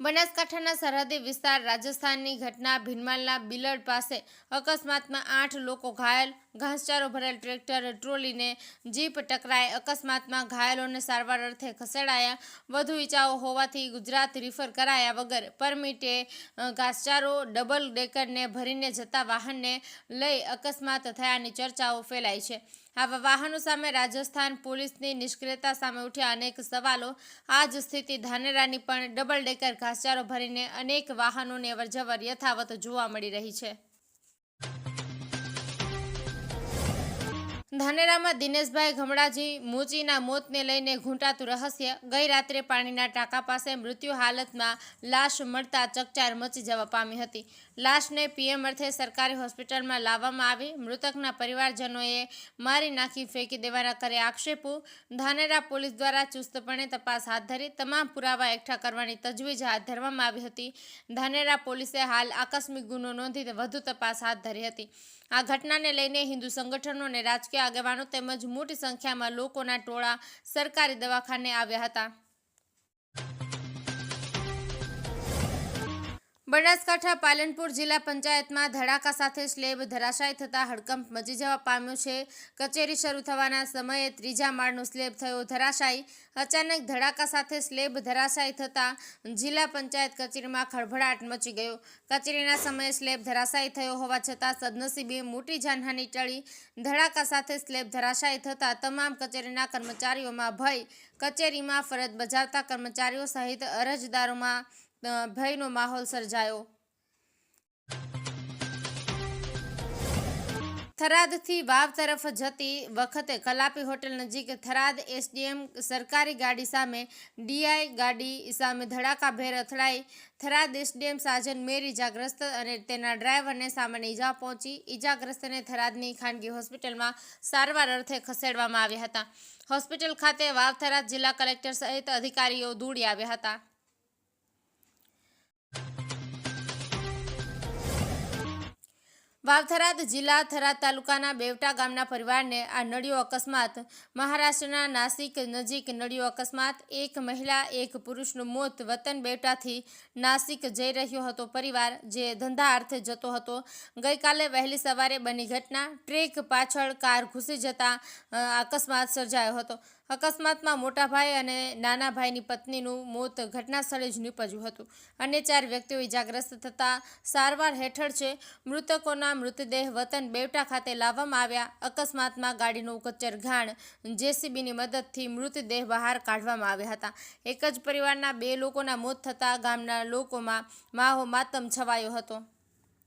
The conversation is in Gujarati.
બનાસકાંઠાના સરહદી વિસ્તાર રાજસ્થાનની ઘટના ભીનમાલના બિલડ પાસે અકસ્માતમાં 8 લોકો ઘાયલ। ઘાસચારો ભરેલ ટ્રેક્ટર ટ્રોલીને જીપ ટકરાઈ અકસ્માતમાં ઘાયલોને સારવાર અર્થે ખસેડાયા। વધુ ઈજાઓ હોવાથી ગુજરાત રિફર કરાયા વગર પરમિટે ઘાસચારો ડબલ ડેકરને ભરીને જતા વાહનને લઈ અકસ્માત થયાની ચર્ચાઓ ફેલાઈ છે। આવા વાહનો સામે રાજસ્થાન પોલીસની નિષ્ક્રિયતા સામે ઉઠ્યા અનેક સવાલો। આ જ સ્થિતિ ધાનેરાની પણ ડબલ ડેકર ઘાસચારો ભરીને અનેક વાહનોની અવરજવર યથાવત જોવા મળી રહી છે। ધાનેરામાં દિનેશભાઈ ગમડાજી મોચીના મોતને લઈને ઘૂંટાતું રહસ્ય। ગઈ રાત્રે પાણીના ટાંકા પાસે મૃત્યુ હાલતમાં લાશ મળતા ચકચાર મચી જવા પામી હતી। લાશને પીએમ અર્થે સરકારી હોસ્પિટલમાં લાવવામાં આવી। મૃતકના પરિવારજનોએ મારી નાખી ફેંકી દેવાના કરે આક્ષેપો। ધાનેરા પોલીસ દ્વારા ચુસ્તપણે તપાસ હાથ ધરી તમામ પુરાવા એકઠા કરવાની તજવીજ હાથ ધરવામાં આવી હતી। ધાનેરા પોલીસે હાલ આકસ્મિક ગુનો નોંધી વધુ તપાસ હાથ ધરી હતી। આ ઘટનાને લઈને હિન્દુ સંગઠનો અને રાજકીય આગેવાનો તેમજ મોટી સંખ્યામાં લોકોના ટોળા સરકારી દવાખાને આવ્યા હતા। બનાસકાંઠા પાલનપુર જિલ્લા પંચાયતમાં ધડાકા સાથે સ્લેબ ધરાશાયી થતા હડકંપ મચી જવા પામ્યો છે। કચેરી શરૂ થવાના સમયે ત્રીજા માળનો સ્લેબ થયો ધરાશાયી। અચાનક ધડાકા સાથે સ્લેબ ધરાશાયી થતા જિલ્લા પંચાયત કચેરીમાં ખળભળાટ મચી ગયો। કચેરીના સમયે સ્લેબ ધરાશાયી થયો હોવા છતાં સદનસીબે મોટી જાનહાનિ ટળી। ધડાકા સાથે સ્લેબ ધરાશાયી થતા તમામ કચેરીના કર્મચારીઓમાં ભય। કચેરીમાં ફરજ બજાવતા કર્મચારીઓ સહિત અરજદારોમાં ભયનો માહોલ સર્જાયો। થરાદથી વાવ તરફ જતી વખતે કલાપી હોટેલ નજીક થરાદ એસડીએમ સરકારી ગાડી સામે ડીઆઈ ગાડી સામે ધડાકાભેર અથડાઈ। થરાદ એસડીએમ સાજન મેર ઇજાગ્રસ્ત અને તેના ડ્રાઈવરને સામાન્ય ઈજા પહોંચી। ઈજાગ્રસ્તને થરાદની ખાનગી હોસ્પિટલમાં સારવાર અર્થે ખસેડવામાં આવ્યા હતા। હોસ્પિટલ ખાતે વાવ થરાદ જિલ્લા કલેક્ટર સહિત અધિકારીઓ દોડી આવ્યા હતા। વાવ-થરાદ જિલ્લા થરાદ તાલુકાના બેવટા ગામના પરિવારને આ નડ્યો અકસ્માત। મહારાષ્ટ્રના નાસિક નજીક નડ્યો અકસ્માત। એક મહિલા એક પુરુષનું મોત। વતન બેવટાથી નાસિક જઈ રહ્યો હતો પરિવાર, જે ધંધા અર્થે જતો હતો। ગઈકાલે વહેલી સવારે બની ઘટના। ટ્રેક પાછળ કાર ઘૂસી જતા અકસ્માત સર્જાયો હતો। અકસ્માતમાં મોટા ભાઈ અને નાના ભાઈની પત્નીનું મોત ઘટના સ્થળે જ નીપજ્યું હતું। અન્ય 4 વ્યક્તિઓ ઇજાગ્રસ્ત થતા સારવાર હેઠળ છે। મૃતકોના મૃતદેહ વતન બેવટા ખાતે લાવવામાં આવ્યા। અકસ્માતમાં ગાડીનું કચ્ચર ઘાણ જેસીબીની મદદથી મૃતદેહ બહાર કાઢવામાં આવ્યા હતા। એક જ પરિવારના 2 લોકોના મોત થતાં ગામના લોકોમાં માતમ છવાયો હતો।